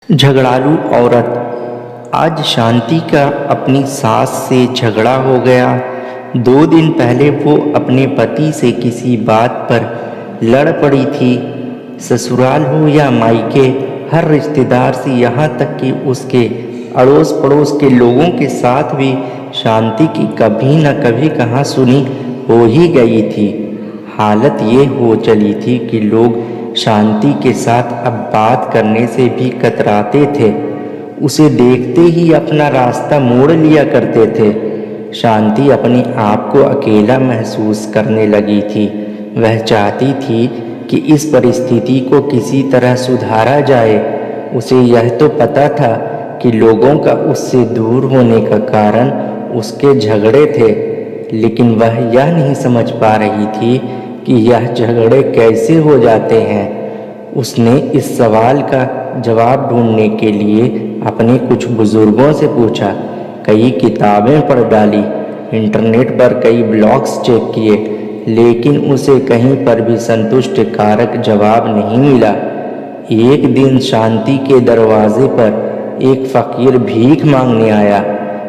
झगड़ालू औरत। आज शांति का अपनी सास से झगड़ा हो गया। 2 दिन पहले वो अपने पति से किसी बात पर लड़ पड़ी थी। ससुराल हो या मायके, हर रिश्तेदार से, यहाँ तक कि उसके अड़ोस पड़ोस के लोगों के साथ भी शांति की कभी न कभी कहासुनी हो ही गई थी। हालत ये हो चली थी कि लोग शांति के साथ अब बात करने से भी कतराते थे। उसे देखते ही अपना रास्ता मोड़ लिया करते थे। शांति अपने आप को अकेला महसूस करने लगी थी। वह चाहती थी कि इस परिस्थिति को किसी तरह सुधारा जाए। उसे यह तो पता था कि लोगों का उससे दूर होने का कारण उसके झगड़े थे, लेकिन वह यह नहीं समझ पा रही थी कि यह झगड़े कैसे हो जाते हैं। उसने इस सवाल का जवाब ढूंढने के लिए अपने कुछ बुजुर्गों से पूछा, कई किताबें पढ़ डाली, इंटरनेट पर कई ब्लॉग्स चेक किए, लेकिन उसे कहीं पर भी संतुष्ट कारक जवाब नहीं मिला। एक दिन शांति के दरवाजे पर एक फकीर भीख मांगने आया।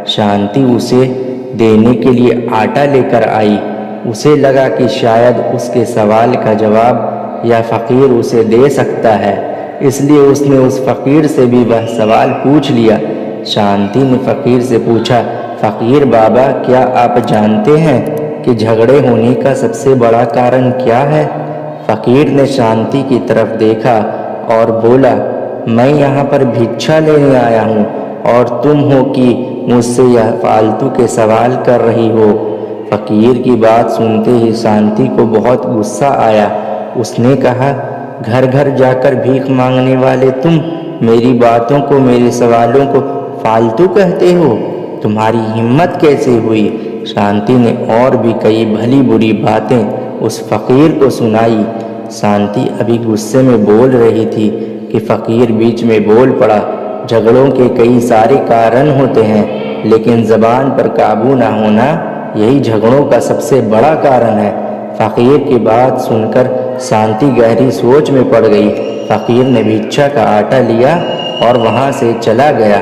शांति उसे देने के लिए आटा लेकर आई। उसे लगा कि शायद उसके सवाल का जवाब यह फकीर उसे दे सकता है, इसलिए उसने उस फकीर से भी वह सवाल पूछ लिया। शांति ने फकीर से पूछा, फकीर बाबा, क्या आप जानते हैं कि झगड़े होने का सबसे बड़ा कारण क्या है? फकीर ने शांति की तरफ देखा और बोला, मैं यहाँ पर भिक्षा लेने आया हूँ और तुम हो कि मुझसे यह फालतू के सवाल कर रही हो। फकीर की बात सुनते ही शांति को बहुत गुस्सा आया। उसने कहा, घर घर जाकर भीख मांगने वाले तुम मेरी बातों को, मेरे सवालों को फालतू कहते हो? तुम्हारी हिम्मत कैसे हुई? शांति ने और भी कई भली बुरी बातें उस फकीर को सुनाई। शांति अभी गुस्से में बोल रही थी कि फकीर बीच में बोल पड़ा, झगड़ों के कई सारे कारण होते हैं, लेकिन ज़बान पर काबू ना होना यही झगड़ों का सबसे बड़ा कारण है। फकीर की बात सुनकर शांति गहरी सोच में पड़ गई। फकीर ने भिक्षा का आटा लिया और वहाँ से चला गया।